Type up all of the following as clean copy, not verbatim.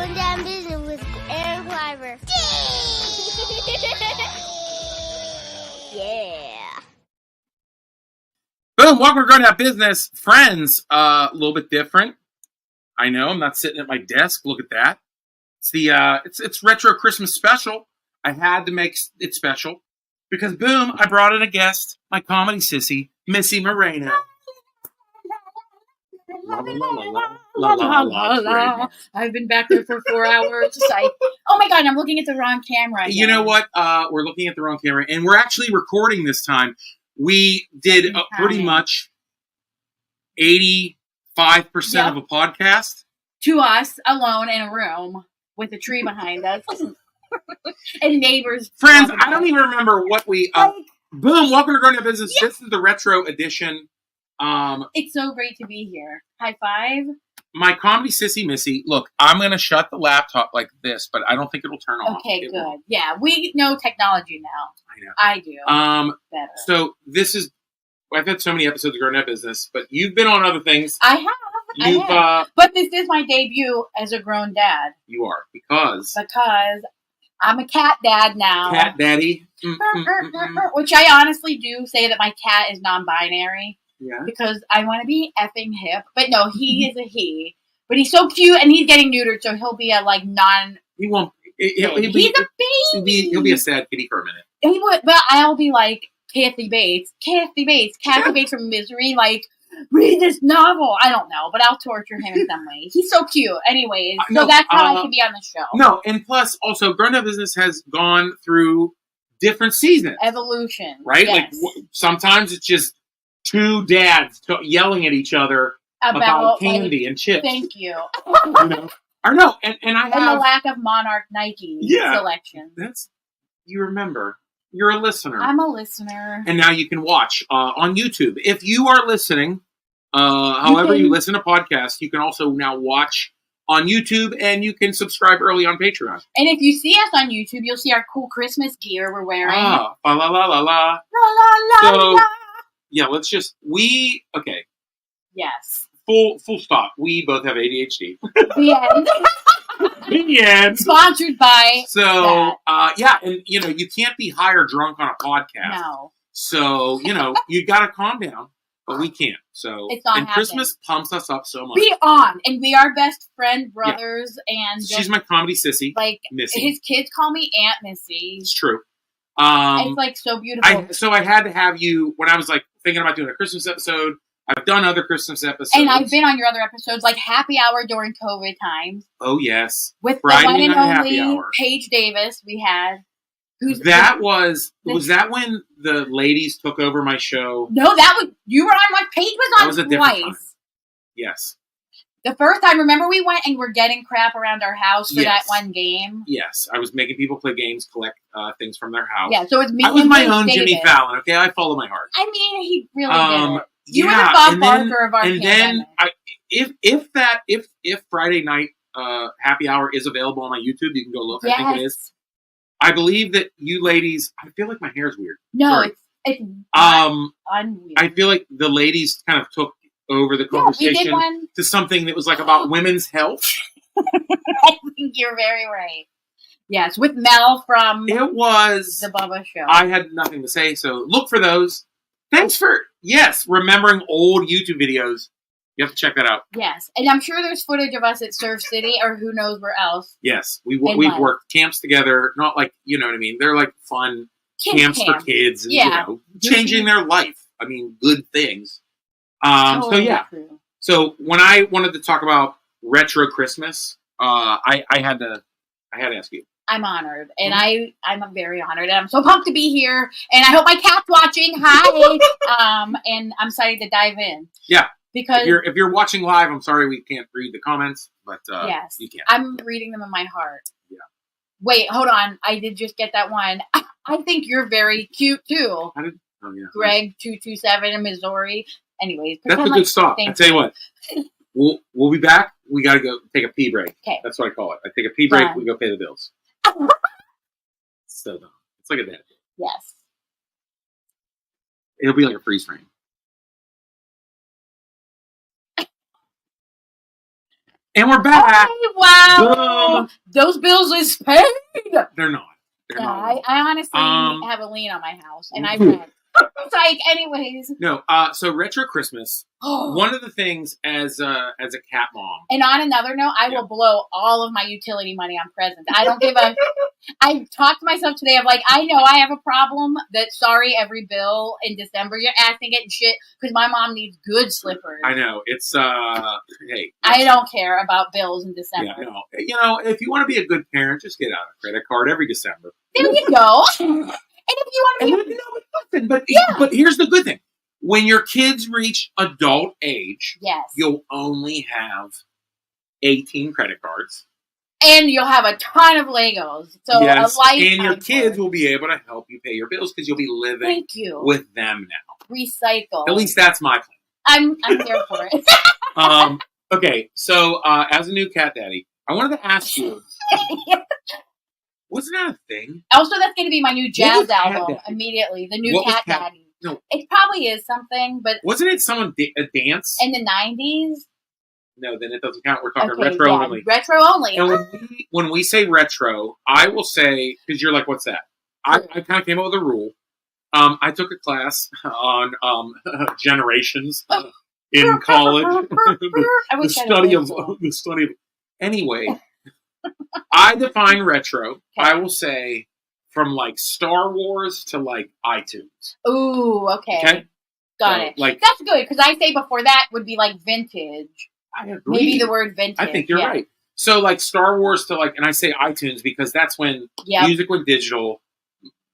Going Down Business with Aaron Kleiber. Yeah. Boom, welcome to Going Down Business. Friends, a little bit different. I know, I'm not sitting at my desk. Look at that. It's the it's retro Christmas special. I had to make it special because boom, I brought in a guest, my comedy sissy, Missy Moreno. La, la, la. I've been back there for 4 hours. Oh my God, I'm looking at the wrong camera again. You know what? We're looking at the wrong camera, and we're actually recording this time. We did pretty much 85% of a podcast. To us, alone in a room with a tree behind us. And neighbors. Friends, I don't even remember what we... boom, welcome to Going Down Business. Yes. This is the retro edition. It's so great to be here. High five. My comedy sissy Missy. Look, I'm going to shut the laptop like this, but I don't think it'll turn off. Okay, good. Yeah, we know technology now. I do. Better. So this is... I've had so many episodes of Going Down Business, but you've been on other things. I have. But this is my debut as a grown dad. You are, because I'm a cat dad now. Cat daddy. Which I honestly do say that my cat is non-binary. Yeah. Because I want to be effing hip. But no, he is a he. But he's so cute, and he's getting neutered, so he'll be a, non... He won't... He's a baby! He'll be a sad kitty for a minute. He would, but I'll be like, Kathy Bates from Misery, read this novel. I don't know, but I'll torture him in some way. He's so cute. Anyways, so that's how I can be on the show. No, and plus, also, Going Down Business has gone through different seasons. Evolution. Right? Yes. Sometimes it's just two dads yelling at each other about candy and chips. Thank you. Or no, and I have... And the lack of Monarch Nike selection. You remember... You're a listener. I'm a listener. And now you can watch on YouTube. If you are listening, however you listen to podcasts, you can also now watch on YouTube, and you can subscribe early on Patreon. And if you see us on YouTube, you'll see our cool Christmas gear we're wearing. La la la la. La la la la. Yeah, let's just... Okay. Yes. Full stop. We both have ADHD. The end. The end. Sponsored by... So, and, you can't be high or drunk on a podcast. No. So, you got to calm down, but we can't. So, it's not and happening. Christmas pumps us up so much. Beyond. And we are best friend brothers. And she's my comedy sissy. Missy. His kids call me Aunt Missy. It's true. It's so beautiful. So I had to have you, when I was thinking about doing a Christmas episode, I've done other Christmas episodes. And I've been on your other episodes, like Happy Hour during COVID times. Oh, yes. With Friday the one and only Hour. Paige Davis we had. Was that when the ladies took over my show? No, you were on, Paige was on twice. Time. Yes. The first time, remember we went and were getting crap around our house for that one game? Yes. I was making people play games, collect things from their house. Yeah, so it's me. I was my own Jimmy Fallon, okay? I follow my heart. I mean, he really did it. You were the Bob Barker of our pandemic. And then, if Friday night happy hour is available on my YouTube, you can go look. Yes. I think it is. I believe that you ladies... I feel like my hair's weird. No, sorry. it's unweird. I feel like the ladies kind of took over the conversation to something that was about women's health. I think you're very right. Yes, with Mel from It was the Bubba Show. I had nothing to say, so look for those. Thanks for, remembering old YouTube videos. You have to check that out. Yes, and I'm sure there's footage of us at Surf City or who knows where else. Yes, we've worked camps together, not you know what I mean? They're fun camps for kids and, changing their life. I mean, good things. True. So when I wanted to talk about retro Christmas, I had to ask you. I'm honored, and I'm very honored, and I'm so pumped to be here, and I hope my cat's watching. Hi, and I'm excited to dive in. Yeah, because if you're watching live, I'm sorry we can't read the comments, but yes, you can. I'm reading them in my heart. Yeah. Wait, hold on. I did just get that one. I think you're very cute too. Greg 227 in Missouri. Anyways, that's a good stop. I tell you what, we'll be back. We got to go take a pee break. Okay, that's what I call it. I take a pee break. We go pay the bills. So dumb. It's like a dad. Yes. It'll be like a freeze frame. And we're back. Okay, wow. Those bills is paid. They're not. They're not. I honestly have a lien on my house, and I rent. It's like, anyways. No, so Retro Christmas, one of the things as a cat mom. And on another note, I will blow all of my utility money on presents. I don't give a... I talked to myself today of like, I know I have a problem that, sorry, every bill in December, your ass ain't getting shit because my mom needs good slippers. I know. It's, hey. I don't care about bills in December. Yeah, no. You know, if you want to be a good parent, just get out a credit card every December. There you go. And if you want to be... But here's the good thing. When your kids reach adult age, you'll only have 18 credit cards. And you'll have a ton of Legos. So yes, a lifetime and your kids will be able to help you pay your bills because you'll be living with them now. Recycle. At least that's my plan. I'm there for it. Okay, so as a new cat daddy, I wanted to ask you, wasn't that a thing? Also, that's going to be my new jazz album immediately. The new Cat Daddy. No. It probably is something, but... Wasn't it someone a dance? In the 90s? No, then it doesn't count. We're talking retro only. Retro only. And when we say retro, I will say, because you're like, what's that? I kind of came up with a rule. I took a class on generations in college. the study of... Anyway, I define retro, I will say, from like Star Wars to like iTunes. Ooh, okay. Got it. Like, that's good, because I say before that would be like vintage. I agree. Maybe the word vintage. I think you're right. So like Star Wars to like, and I say iTunes because that's when music went digital.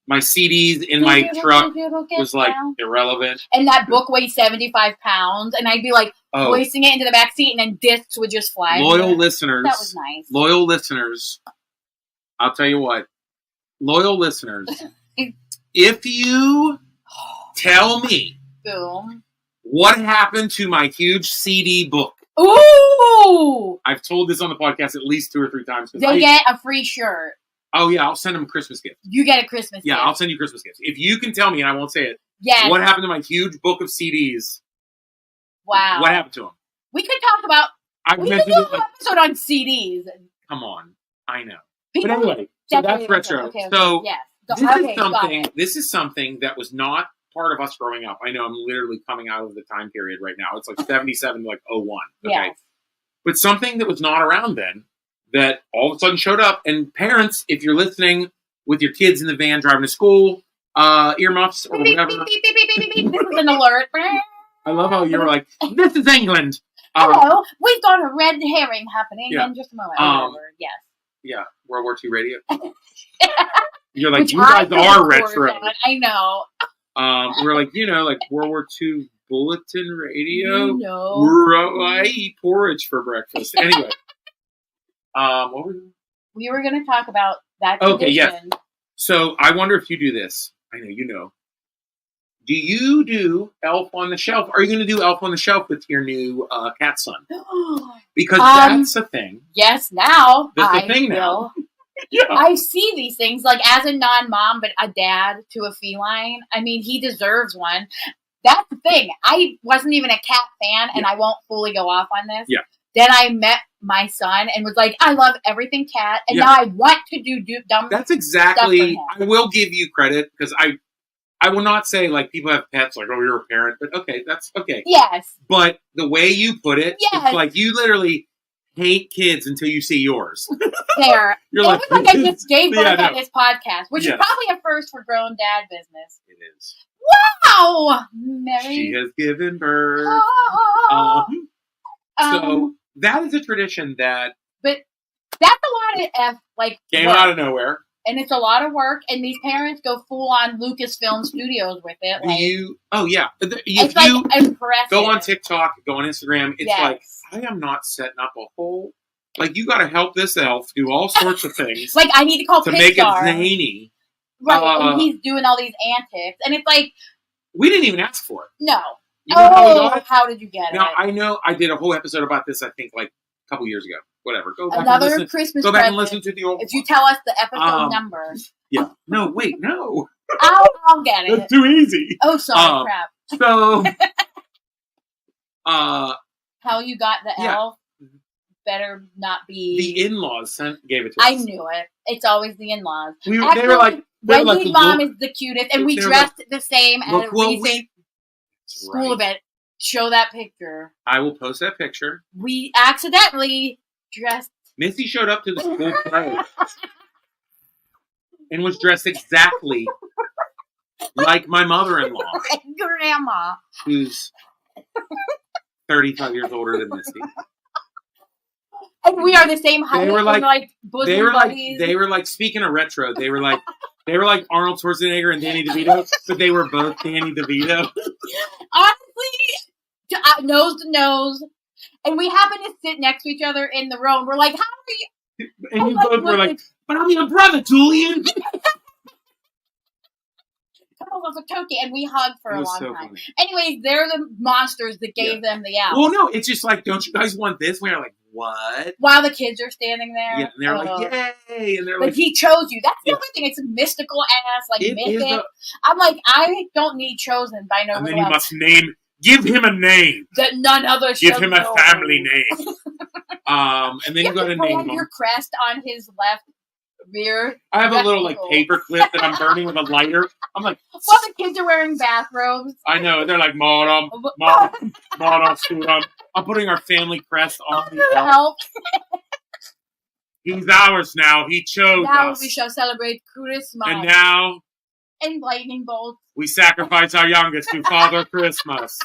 My CDs in my truck was like irrelevant. And that book weighed 75 pounds, and I'd be like hoisting it into the back seat, and then discs would just fly. Loyal listeners. That was nice. Loyal listeners. I'll tell you what. Loyal listeners. If you tell me what happened to my huge CD book. Ooh! I've told this on the podcast at least 2 or 3 times. They get a free shirt. Oh, yeah, I'll send them a Christmas gift. You get a Christmas gift. Yeah, I'll send you Christmas gifts. If you can tell me, and I won't say it, yes. What happened to my huge book of CDs? Wow. What happened to them? We could talk about... We could do an episode on CDs. Come on. I know. But anyway, so that's retro. Okay. So this is something that was not part of us growing up. I know I'm literally coming out of the time period right now. It's like 77 to like 01. Okay. Yes. But something that was not around then that all of a sudden showed up. And parents, if you're listening with your kids in the van driving to school, earmuffs or whatever. This is an alert. I love how you're like, this is England. Hello, we've got a red herring happening in just a moment. Yes. Yeah, World War II radio. You're like, you guys are retro. I know. We're like, like World War II bulletin radio. I eat porridge for breakfast. Anyway. What were we were going to talk about that tradition. Okay, yes. So I wonder if you do this. I know you know. Do you do Elf on the Shelf? Are you going to do Elf on the Shelf with your new cat son? Because that's a thing. Yes, now. That's a thing now. Yeah. I see these things, like as a non-mom, but a dad to a feline. I mean, he deserves one. That's the thing. I wasn't even a cat fan, and I won't fully go off on this. Yeah. Then I met my son and was like, I love everything cat, and now I want to do dumb That's exactly, I will give you credit, because I will not say, like, people have pets, like, oh, you're a parent, but okay, that's okay. Yes. But the way you put it, it's like you literally hate kids until you see yours. There. You're it was like I just gave birth on this podcast, which is probably a first for grown dad business. It is. Wow! Mary. She has given birth. So that is a tradition that... But that's a lot of came out of nowhere. And it's a lot of work, and these parents go full on Lucasfilm Studios with it. If you impressive. Go on TikTok, go on Instagram, it's like, I am not setting up a whole, like, you got to help this elf do all sorts of things. Like, I need to call to make it zany. Right, and he's doing all these antics, and it's like... We didn't even ask for it. No. You know how did you get it? Now, I know I did a whole episode about this, I think, like, a couple years ago. Whatever. Go back Christmas Go back and listen to the old if you tell us the episode number. Yeah. No, wait, no. I'll get it. That's too easy. Oh, sorry, crap. So, how you got the elf? better not be. The in-laws gave it to us. I knew it. It's always the in-laws. They were like, Wendy's mom is the cutest, and we dressed the same at a recent school event. Show that picture. I will post that picture. We accidentally dressed. Missy showed up to the school play and was dressed exactly like my mother-in-law. And Grandma. Who's 35 years older than Missy. And we are the same height. They were like buddies. They were like, speaking of retro, they were like Arnold Schwarzenegger and Danny DeVito, but they were both Danny DeVito. Honestly, nose to nose. And we happened to sit next to each other in the row, and we're like, how are you? And you both were like, but I'm your brother, Julian. Come on, Toki, and we hugged for a long time. Funny. Anyways, they're the monsters that gave them the out. Well, no, it's just like, don't you guys want this? We're like, what? While the kids are standing there. Yeah, and they're like, yay. And they're like, he chose you. That's the other thing. It's a mystical ass, like, mythic. I'm like, I don't need chosen by no one else. And then you must give him a name. That none other give him a family name. And then you got to name him. Your crest on his left rear. I have a little like paper clip that I'm burning with a lighter. I'm like, while the kids are wearing bathrobes. I know. They're like, Madam, I'm putting our family crest on the elf. He's ours now. He chose us. Now we shall celebrate Christmas. And now, and lightning bolts. We sacrifice our youngest to Father Christmas.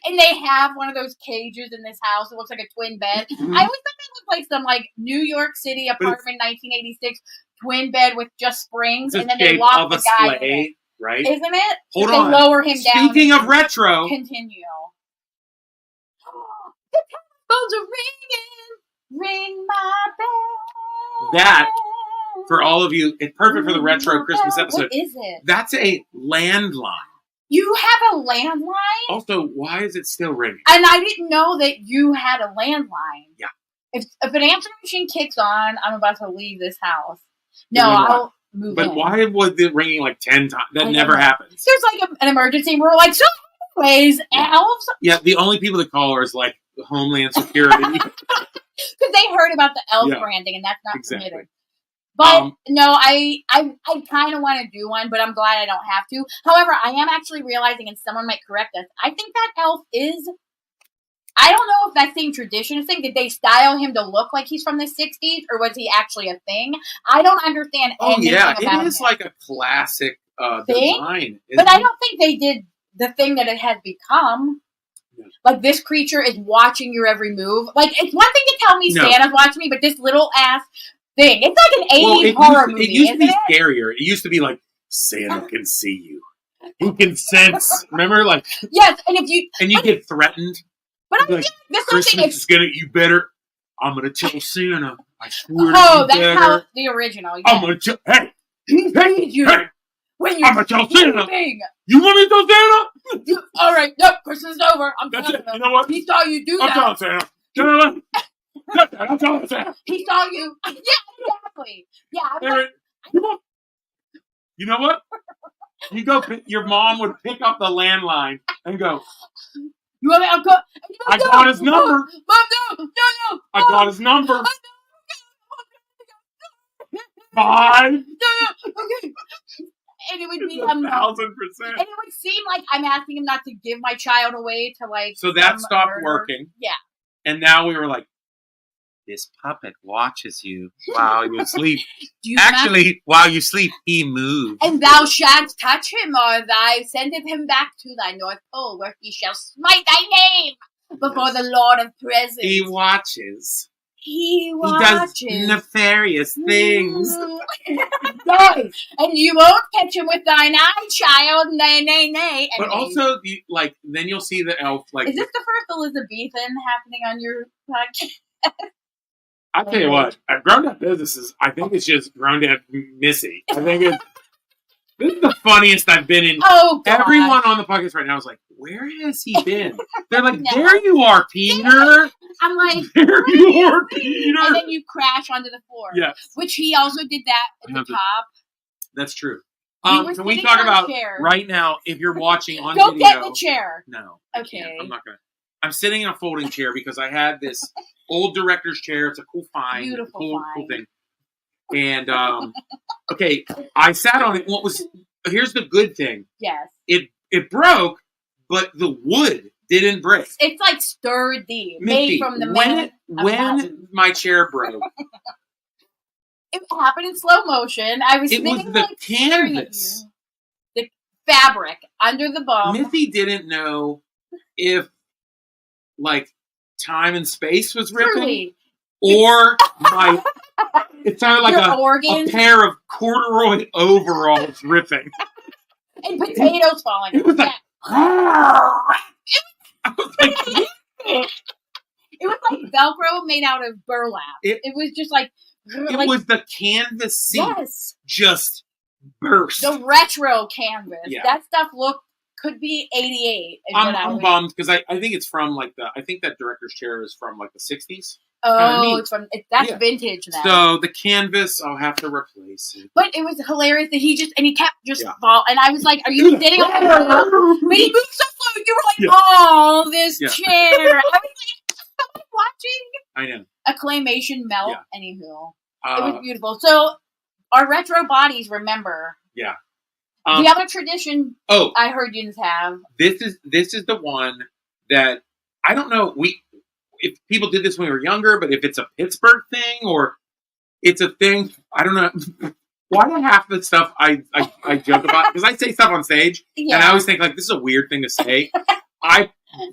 And they have one of those cages in this house. It looks like a twin bed. Mm-hmm. I always thought it looked like some like New York City apartment, 1986 twin bed with just springs, and then they lock the guy in it. Right? Isn't it? Hold on. They lower him down. Speaking of retro, continue. The telephones are ringing. Ring my bell. That. For all of you, it's perfect for the retro Christmas episode. What is it? That's a landline. You have a landline? Also, why is it still ringing? And I didn't know that you had a landline. Yeah. If an answering machine kicks on, I'm about to leave this house. No, I'll move in. But why was it ringing like 10 times? That never happens. There's like an emergency. We're like, so anyways, elves? Yeah, the only people that call are like Homeland Security. Because they heard about the elf branding, and that's not permitted. But no, I kind of want to do one, but I'm glad I don't have to. However, I am actually realizing, and someone might correct us, I think that elf is, I don't know if that same tradition thing, did they style him to look like he's from the 60s, or was he actually a thing? I don't understand anything about him. It is like a classic design. But I don't think they did the thing that it has become. Yeah. Like, this creature is watching your every move. Like, it's one thing to tell me Santa's watching me, but this little ass thing. It's like an 80s horror movie. It used to be scarier. It used to be like, Santa can see you. He can sense. Remember? Like, yes, and if you... And you get threatened. But I'm like, this Christmas is gonna... You better... I'm gonna tell Santa. I swear to you that's better. How the original. Yeah. I'm gonna tell... Hey! Hey! When I'm gonna tell Santa. Thing. You want me to tell Santa? All right. Nope. Christmas is over. I'm telling him. You know what? He saw you do that. I'm telling Santa. You know what? I'm telling Santa. He saw you. Yeah, exactly. Yeah. Aaron, you know what? You go. Your mom would pick up the landline and go. You want me? I'll go. I got his number. Mom, no. I got his number. 5. No. Okay. And it would be 1,000%. And it would seem like I'm asking him not to give my child away to like. So that stopped working. Yeah. And now we were like, this puppet watches you while you sleep. While you sleep, he moves. And thou shalt touch him, or thou sendeth him back to thy North Pole, where he shall smite thy name before the Lord of Presence. He watches. He watches. He does nefarious things. Yes. And you won't catch him with thine eye, child. Nay. But also, then you'll see the elf. Like, is this the first Elizabethan happening on your podcast? I'll tell you what, at Grown Up Businesses, I think it's just Grown Up Missy. I think this is the funniest I've been in. Oh, God. Everyone on the podcast right now is like, where has he been? They're like, there you are, Peter. I'm like, there you are, Peter. And then you crash onto the floor. Yes. Which he also did that at the top. That's true. Can we talk about right now, if you're watching on video. Go get the chair. No. Okay. I'm not going to. I'm sitting in a folding chair because I had this old director's chair. It's a cool find. Beautiful cool find. thing. And, okay, I sat on it. Here's the good thing. Yes. It broke, but the wood didn't break. It's like sturdy. Missy, Made from the when my chair broke. It happened in slow motion. I was It was sitting, the like, staring at canvas. you. The fabric under the bum. Missy didn't know if, like, time and space was ripping. Truly. Or it sounded like a pair of corduroy overalls ripping. And potatoes falling. It was like, I was like, it was like Velcro made out of burlap. It was just like... It was the canvas seat. Yes. Just burst. The retro canvas. Yeah. That stuff could be 88. I'm bummed because I think it's from I think that director's chair is from like the 60s. Oh, that's vintage then. So the canvas, I'll have to replace it. But it was hilarious that he kept fall. And I was like, "Are you sitting on the floor?" But he moved so slow. You were like, "Oh, this chair." I was like, "Am I watching?" I know. A claymation melt. Yeah. Anywho, it was beautiful. So our retro bodies remember. Yeah. The other tradition. I heard you have. This is the one that I don't know. If people did this when we were younger, but if it's a Pittsburgh thing or it's a thing, I don't know. Why do half the stuff I joke about? Because I say stuff on stage, and I always think, like, this is a weird thing to say.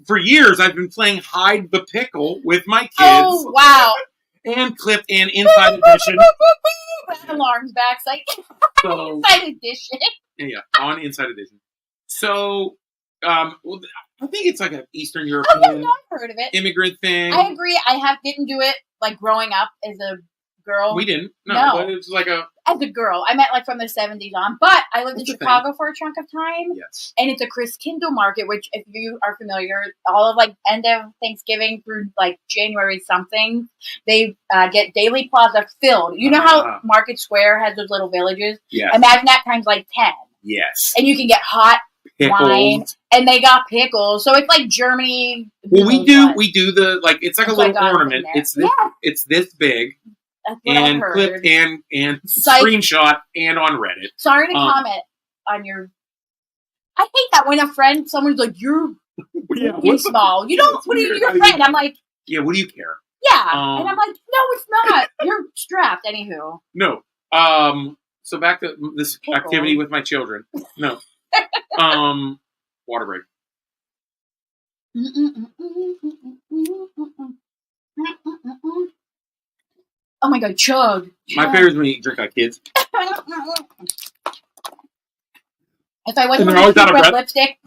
For years, I've been playing Hide the Pickle with my kids. Oh, wow. And Clip and Inside Edition. Alarms back. So, Inside Edition. Yeah, on Inside Edition. So, I think it's like an Eastern European I've heard of it. Immigrant thing. I agree. I didn't do it like growing up as a girl. We didn't. No. But it was like as a girl. I meant like from the 70s on. But I lived in Chicago for a chunk of time. Yes. And it's a Christkindl market, which if you are familiar, all of like end of Thanksgiving through like January something, they get Daily Plaza filled. You know how Market Square has those little villages? Yes. Imagine that times like 10. Yes. And you can get hot wine, and they got pickles, so it's like Germany. Well, we do the it's like a little ornament. It's this big, and Clip and screenshot and on Reddit. Sorry to comment on your. I hate that when someone's like, "You're small." You don't. What are you, your friend? I'm like, yeah. What do you care? Yeah, and I'm like, no, it's not. You're strapped. Anywho. No. So back to this activity with my children. No. Water break. Oh my god, chug. My favorite is when you drink like kids. If I wasn't wearing red lipstick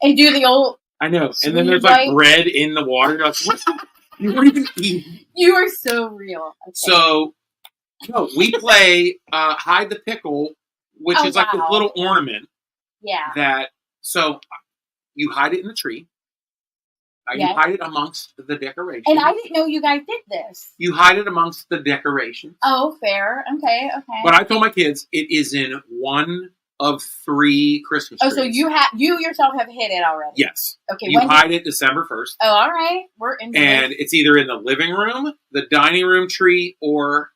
and do the old. I know. And then there's like bread in the water. You're like, what? You weren't even eating. You are so real. Okay. So, no, we play Hide the Pickle, which is like this little ornament. Yeah. So you hide it in the tree. You hide it amongst the decorations. And I didn't know you guys did this. You hide it amongst the decorations. Oh, fair. Okay. But I told my kids it is in one of 3 Christmas trees. Oh, so you yourself have hit it already? Yes. Okay. You hide it December 1st. Oh, all right. We're in. And it's either in the living room, the dining room tree, or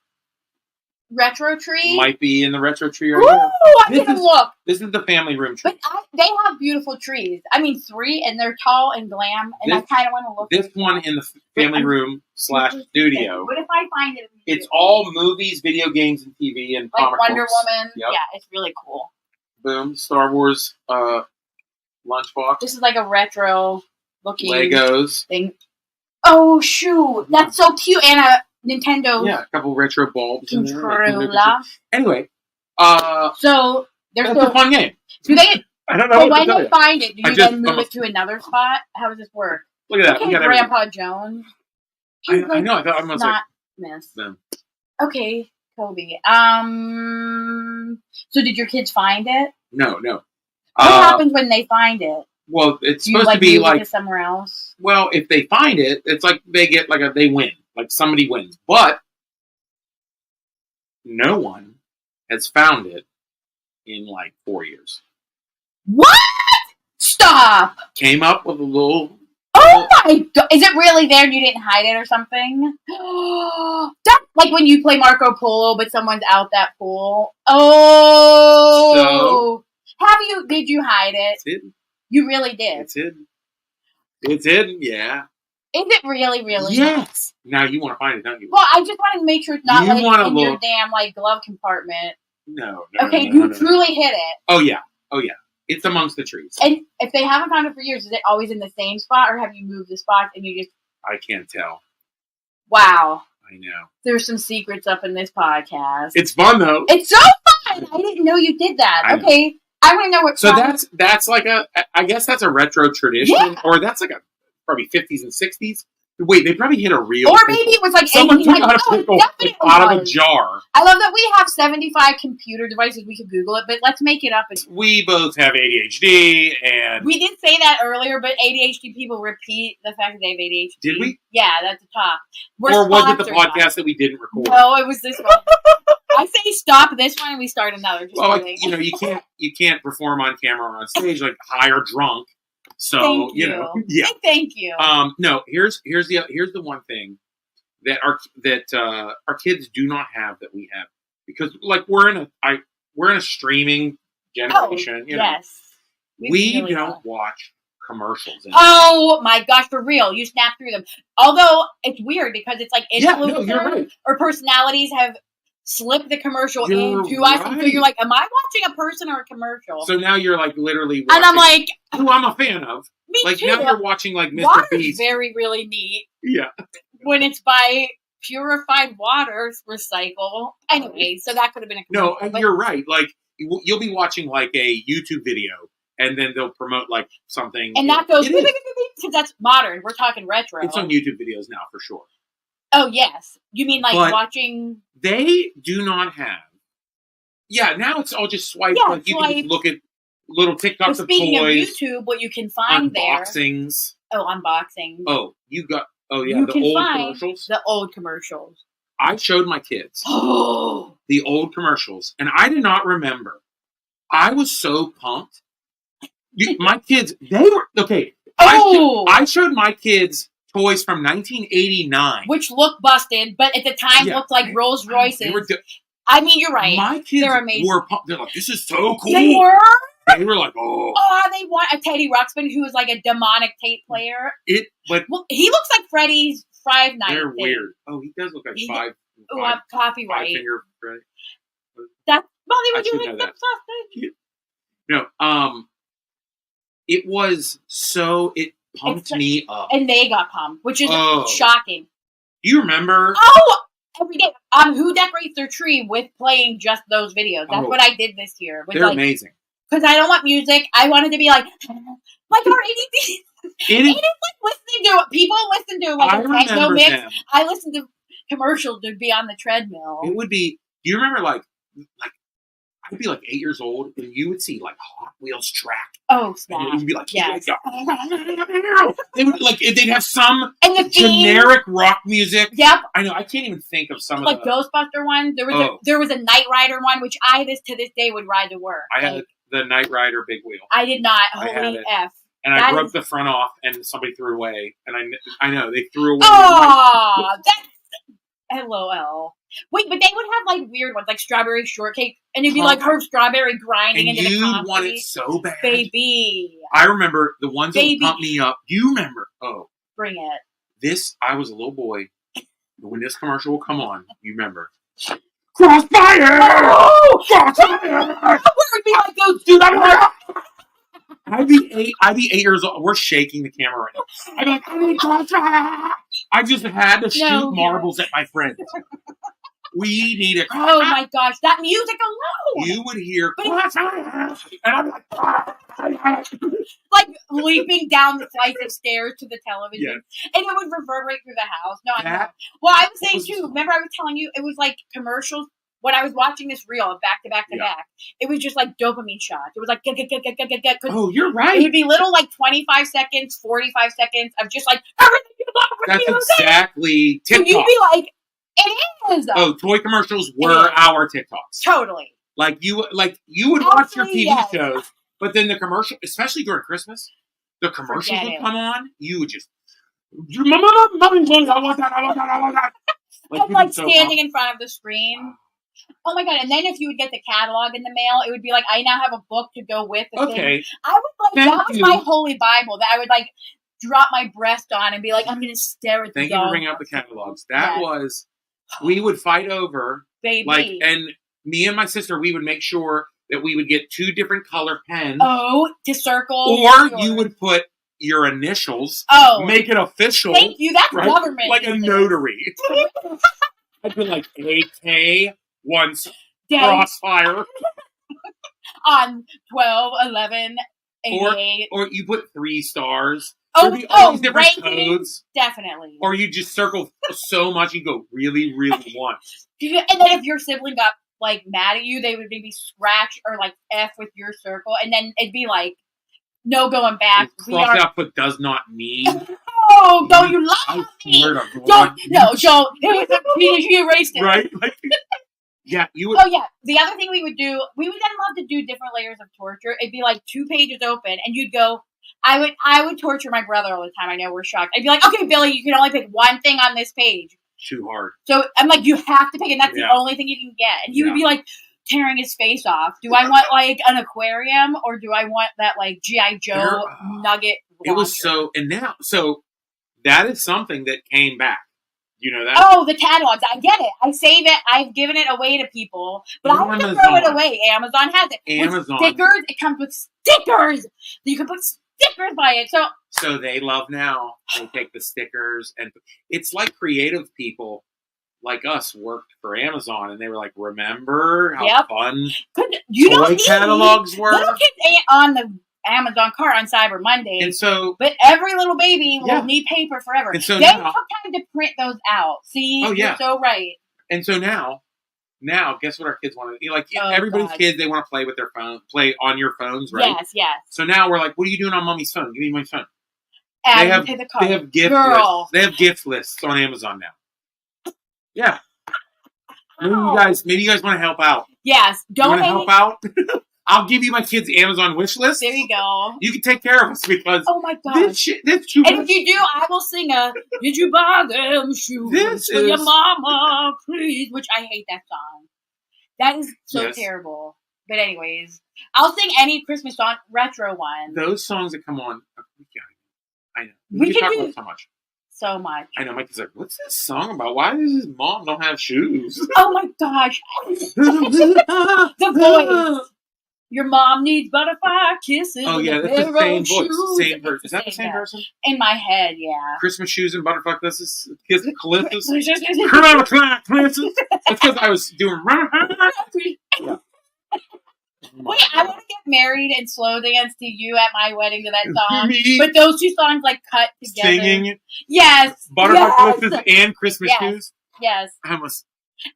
retro tree. Might be in the retro tree. Ooh, I didn't look. This is the family room tree. But they have beautiful trees. I mean, 3, and they're tall and glam, and I kind of want to look. This one in the family room / studio. What if I find it? It's all movies, video games, and TV, and like comic Wonder books. Woman. Yep. Yeah, it's really cool. Boom, Star Wars lunchbox. This is like a retro looking Legos thing. Oh shoot, that's so cute, and a Nintendo. Yeah, a couple retro bulbs. Controller. Anyway, so there's a fun game. Do they? I don't know. So when they find it, do you then move it to another spot? How does this work? Look at that. Okay, Grandpa Jones. I know. I thought I was not miss. Them. Okay, Kobe. So did your kids find it? No. What happens when they find it? Well, it's supposed to be move like it somewhere else. Well, if they find it, it's like they get they win. Like somebody wins, but no one has found it in like 4 years. What? Stop! Came up with a little... Oh my god! Is it really there and you didn't hide it or something? That's like when you play Marco Polo, but someone's out that pool. Oh! So, did you hide it? It's hidden. You really did? It's hidden. It's hidden, yeah. Is it really, really? Yes! Now you want to find it, don't you? Well, I just wanted to make sure it's not in your damn glove compartment. No. Okay, you truly hid it. Oh yeah. It's amongst the trees. And if they haven't found it for years, is it always in the same spot, or have you moved the spot and you just... I can't tell. Wow. I know. There's some secrets up in this podcast. It's fun, though. It's so fun! I didn't know you did that. Okay. I want to know what... So that's like I guess that's a retro tradition, or that's like probably 50s and 60s. Wait, they probably hit a real... Or maybe it was like... Someone took out a pickle out of a jar. I love that we have 75 computer devices. We could Google it, but let's make it up. We both have ADHD, and... We did say that earlier, but ADHD people repeat the fact that they have ADHD. Did we? Yeah, that's the top. Or was it the podcast that we didn't record? No, it was this one. I say stop this one and we start another. You can't perform on camera or on stage like high or drunk. So yeah. Thank you. No. Here's the one thing that our kids do not have that we have, because like we're in a streaming generation. Yes. We don't watch commercials anymore. Oh my gosh, for real! You snap through them. Although it's weird because it's like influencers or personalities have slip the commercial into us, and so you're like, am I watching a person or a commercial? So now you're like literally watching, and I'm like, who I'm a fan of. Me like too. Now you're watching like Mr. Water's Beast. Very really neat. Yeah. When it's by Purified Water Recycle. Anyway, so that could have been a commercial. No, you're right. Like you'll be watching like a YouTube video, and then they'll promote like something, and that goes because that's modern. We're talking retro. It's on YouTube videos now for sure. Oh, yes. You mean like watching... They do not have... Yeah, now it's all just swipe. Yeah, like you can just look at little TikToks of toys. Speaking of YouTube, what you can find unboxings. There... unboxings. Oh, the old commercials? The old commercials. I showed my kids the old commercials, and I did not remember. I was so pumped. My kids, they were... Okay, I showed my kids... toys from 1989. Which look busted, but at the time looked like Rolls Royces. I mean, you're right. My kids they're amazing. They're like, this is so cool. They were? They were like, oh. Oh, they want a Teddy Ruxpin who is like a demonic tape player. Well, he looks like Freddy's Five Nights. They're weird. Oh, he does look like five. Oh, I'm copyright. 5-finger Freddy. They were doing that stuff. No, it was so... pumped me up. And they got pumped, which is shocking. Do you remember? Oh! Every day. Who decorates their tree with playing just those videos? That's what I did this year. They're amazing. Because I don't want music. I wanted to be like our ADD. It is like listening to what people listen to, like a techno mix. Them. I listen to commercials to be on the treadmill. It would be... Do you remember, like I'd be like 8 years old, and you would see like Hot Wheels track. Oh, snap! And you'd be like, yes. They would they'd have some generic rock music. Yep. I know. I can't even think of some like Ghostbuster one. There was a Knight Rider one, which to this day would ride to work. I had the Knight Rider big wheel. I did not. Holy F. And I broke the front off, and somebody threw away. And I know they threw away. Oh, that's LOL. Wait, but they would have like weird ones, like strawberry shortcake, and it'd be like her strawberry grinding into the concrete. And you want it so bad, baby. I remember the ones that would pump me up. You remember? Oh, bring it. I was a little boy when this commercial will come on. You remember? Crossfire! Oh! Crossfire! It would be like those dude. I'd be 8 years old. We're shaking the camera right now. I'd be like, I need crossfire! I just had to shoot marbles at my friends. We need a... Oh my gosh, that music alone! You would hear... And I'm like leaping down the flight of stairs to the television. Yes. And it would reverberate through the house. No, I know. Well, I was saying too, remember I was telling you, it was like commercials. When I was watching this reel back to back to back, it was just like dopamine shots. It was like, get. Oh, you're right. It would be little like 25 seconds, 45 seconds of just like, everything you love with That's music. Exactly TikTok. And you'd be like, it is. Oh, toy commercials were our TikToks. Totally. Like you would watch your TV shows But then the commercial, especially during Christmas, the commercials would come on. You would just, mommy, I want that, I want that, I want that. Like standing in front of the screen. Oh my god! And then if you would get the catalog in the mail, it would be like, I now have a book to go with the thing. I would like that was my holy Bible that I would like drop my breast on and be like, I'm gonna stare at the Thank you for bringing up the catalogs. That was, we would fight over, like, and me and my sister, we would make sure that we would get 2 different color pens. Oh, to circle. Or you would put your initials. Oh. Make it official. Thank you. That's government. Like a notary. I'd be like, AK, once, crossfire. On 12, 11, 88. Or you put 3 stars. Oh, different ranking, codes. Definitely. Or you just circle so much you go really, really once. And then if your sibling got like mad at you, they would maybe scratch or like F with your circle, and then it'd be like no going back. Cross out but does not need. Oh, don't you lie me? Don't. It was you erased it. Right? Like, yeah, you would. Oh yeah. The other thing we would then love to do different layers of torture. It'd be like 2 pages open, and you'd go. I would torture my brother all the time. I know we're shocked. I'd be like, okay, Billy, you can only pick one thing on this page. Too hard. So I'm like, you have to pick it. And that's the only thing you can get. And he would be like tearing his face off. Do I want like an aquarium or do I want that like G.I. Joe nugget launcher? It was so that is something that came back. You know that? Oh, the catalogs. I get it. I save it. I've given it away to people. But I have to throw it away. Amazon has it. Amazon. With stickers. It comes with stickers. You can put stickers by it. So they love now. They take the stickers, and it's like creative people like us worked for Amazon, and they were like, "Remember how fun toy catalogs were?" Little kids ain't on the Amazon cart on Cyber Monday, and so, but every little baby will need paper forever. And so they took time to print those out. See, you're so right. And so now, guess what our kids want to like? Everybody's kids, they want to play with their phone, play on your phones, right? Yes. So now we're like, what are you doing on Mommy's phone? Give me my phone. They have gift lists. They have gift lists on Amazon now. Yeah. Maybe you guys want to help out. Yes. You want to help out? I'll give you my kids' Amazon wish list. There you go. You can take care of us because my god, this too much. And if you do, I will sing a "Did you buy them shoes for your mama, please?" Which I hate that song. That is so terrible. But anyways, I'll sing any Christmas song, retro one. Those songs that come on, I know. We can talk about so much. So much. I know. Mike's like, "What's this song about? Why does his mom don't have shoes?" Oh my gosh, the voice. Your mom needs butterfly kisses. Oh yeah, that's the same voice, same person. Is that the same person? In my head, yeah. Christmas shoes and butterfly kisses. Come on, kisses. That's because I was doing. Yeah. Wait, I want to get married and slow dance to you at my wedding to that song. But those 2 songs like cut together. Singing. Yes. Butterfly kisses and Christmas shoes. Yes. I almost.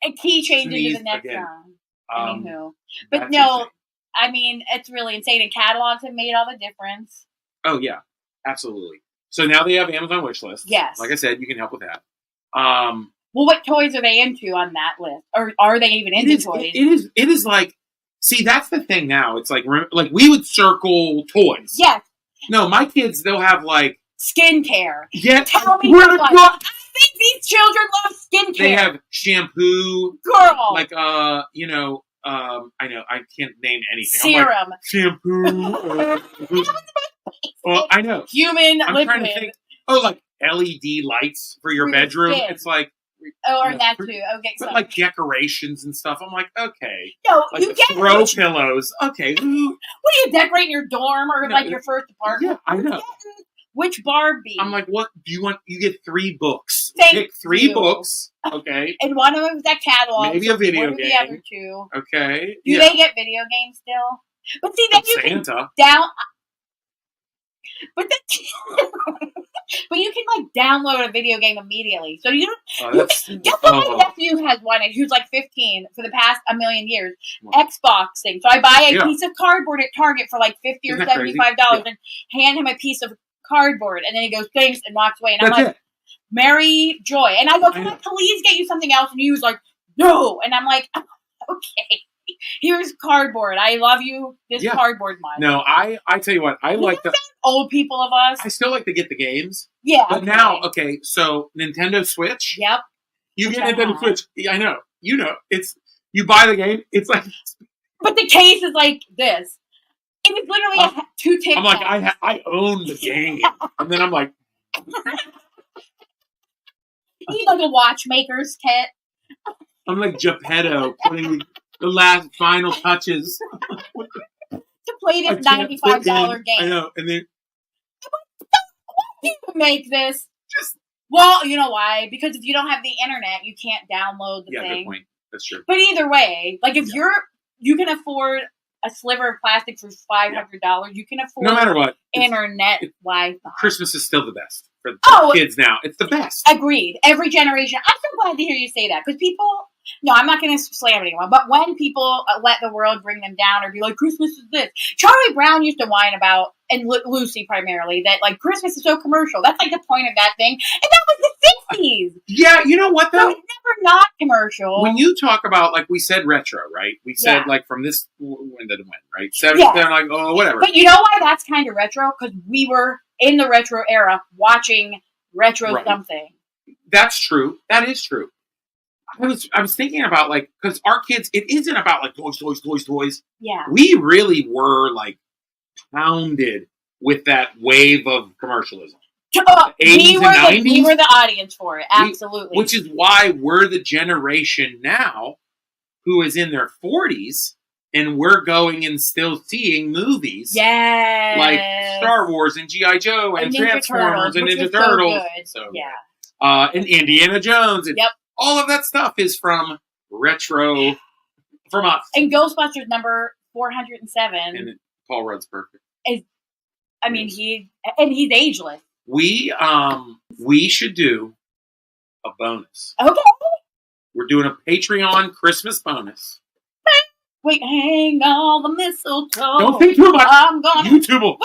A key change into the next song. Anywho, but no. Insane. I mean, it's really insane. And catalogs have made all the difference. Oh, yeah. Absolutely. So now they have Amazon wish lists. Yes. Like I said, you can help with that. Well, what toys are they into on that list? Or are they even into toys? It is like, see, that's the thing now. It's like we would circle toys. Yes. No, my kids, they'll have like. Skincare. Yeah. Tell me what. I think these children love skincare. They have shampoo. Girl. Like, I know, I can't name anything. Serum. Like, shampoo. Well, I know. Human I'm liquid. trying to think. Oh, like LED lights for your bedroom. It's like. Or that too. Okay. But like decorations and stuff. I'm like, okay. No, like you get throw pillows. Okay. What are you decorating your dorm or like your first apartment? Yeah, I know. Which Barbie? I'm like, what do you want? You get 3 books. Pick 3 books. Okay. And one of them is that catalog. Maybe a video game. The other 2. Okay. Do they get video games still? But see, then you Santa. can but you can like download a video game immediately. So you don't. Guess what my nephew has wanted? Who's like 15 for the past a million years. Xbox thing. So I buy a piece of cardboard at Target for like $50 or $75 and hand him a piece of cardboard, and then he goes thanks and walks away. And I'm like, Mary Joy. And I go, can I please get you something else? And he was like, no. And I'm like, okay. Here's cardboard. I love you. This cardboard much. No, I tell you what. I like the old people of us. I still like to get the games. Yeah. But now, so Nintendo Switch. Yep. You get Nintendo Switch. Yeah, I know. You know. You buy the game. It's like. But the case is like this. It was literally 2 Tic Tacs. I'm like, I own the game. And then I'm like. You need like a watchmaker's kit. I'm like Geppetto putting the last final touches. To play this $95 game. I know. And then. Why do you make this? Well, you know why? Because if you don't have the internet, you can't download the thing. Yeah, good point. That's true. But either way, like if you can afford a sliver of plastic for $500, you can afford no matter what internet Wi-Fi. Christmas is still the best for the kids now. It's the best. Agreed. Every generation. I'm so glad to hear you say that because people. No, I'm not going to slam anyone, but when people let the world bring them down or be like, Christmas is this. Charlie Brown used to whine about, and Lucy primarily, that like Christmas is so commercial. That's like the point of that thing. And that was the 60s. Yeah, you know what though? So it's never not commercial. When you talk about, like we said retro, right? We said like from this, when did it win, right? 70s, like, oh, whatever. But you know why that's kind of retro? Because we were in the retro era watching retro something. That's true. That is true. I was thinking about, like, because our kids, it isn't about, like, toys. Yeah. We really were, like, pounded with that wave of commercialism. 80s and 90s. We were the audience for it, absolutely. Which is why we're the generation now who is in their 40s, and we're going and still seeing movies. Yes. Like Star Wars and G.I. Joe and Transformers and Ninja Turtles. So and Indiana Jones. And all of that stuff is from retro, from us. And Ghostbusters number 407. And Paul Rudd's perfect. He's ageless. We should do a bonus. Okay. We're doing a Patreon Christmas bonus. Wait, hang on the mistletoe. Don't think too much. I'm gonna YouTube will.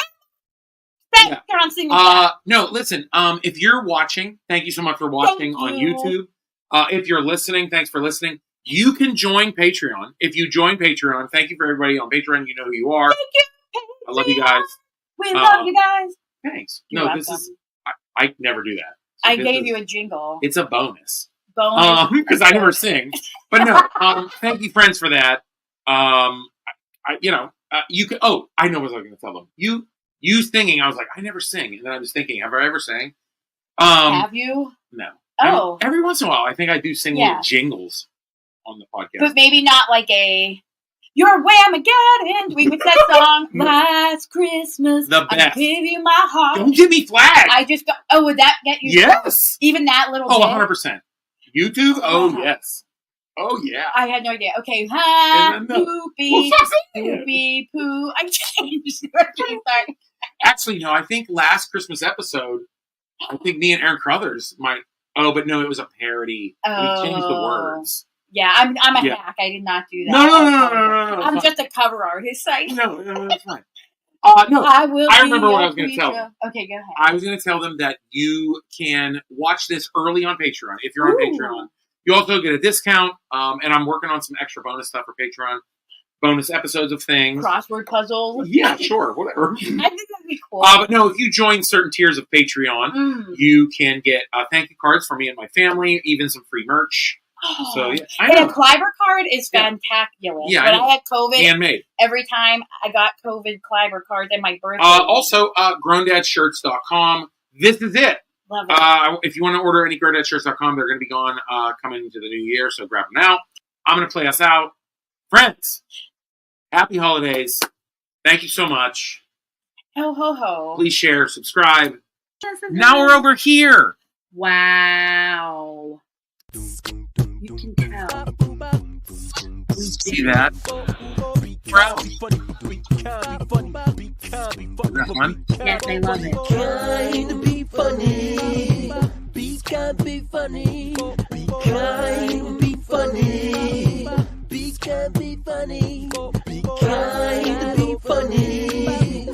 You're on single. No, listen. If you're watching, thank you so much for watching on YouTube. If you're listening, thanks for listening. You can join Patreon. If you join Patreon, thank you for everybody on Patreon. You know who you are. Thank you. I love you guys. We love you guys. Thanks. This is. I nenever do that. So I gave you a jingle. It's a bonus. Because I never sing. But no. Thank you, friends, for that. You can. Oh, I know what I was going to tell them. You singing. I was like, I never sing, and then I was thinking, have I ever sang? Have you? No. Oh. Every once in a while, I think I do sing little jingles on the podcast. But maybe not like You're Whamageddon. We would that song last Christmas. The best. I give you my heart. Don't give me flag. I just got. Oh, would that get you? Yes. Even that little. Oh, 100%. YouTube. Oh yes. Oh yeah. I had no idea. Okay. Poopy poo. I changed. Sorry. Actually, no. I think last Christmas episode, I think me and Aaron Crothers might. Oh, but no, it was a parody. We changed the words. Yeah, I'm a hack. I did not do that. No. I'm just a cover artist. No, that's fine. No, I remember what I was going to tell them. Okay, go ahead. I was going to tell them that you can watch this early on Patreon if you're on Patreon. You also get a discount, and I'm working on some extra bonus stuff for Patreon. Bonus episodes of things. Crossword puzzles. Yeah, sure, whatever. I think that'd be cool. But no, if you join certain tiers of Patreon, you can get thank you cards for me and my family, even some free merch. So yeah, I know. And a Kleiber card is fantabulous. Yeah, when I had COVID, handmade. Every time I got COVID Kleiber cards and my birthday. Also, GrownDadShirts.com. This is it. Love it. If you want to order any GrownDadShirts.com, they're going to be gone coming into the new year, so grab them now. I'm going to play us out. Friends, happy holidays. Thank you so much. Ho, ho, ho. Please share, subscribe. Now we're over here. Wow. You can tell. We see that. Proud. That one? Yes, I love it. Kind to be funny. Be kind, be funny. Be kind, be funny. Be kind, be funny. Be kind to be funny.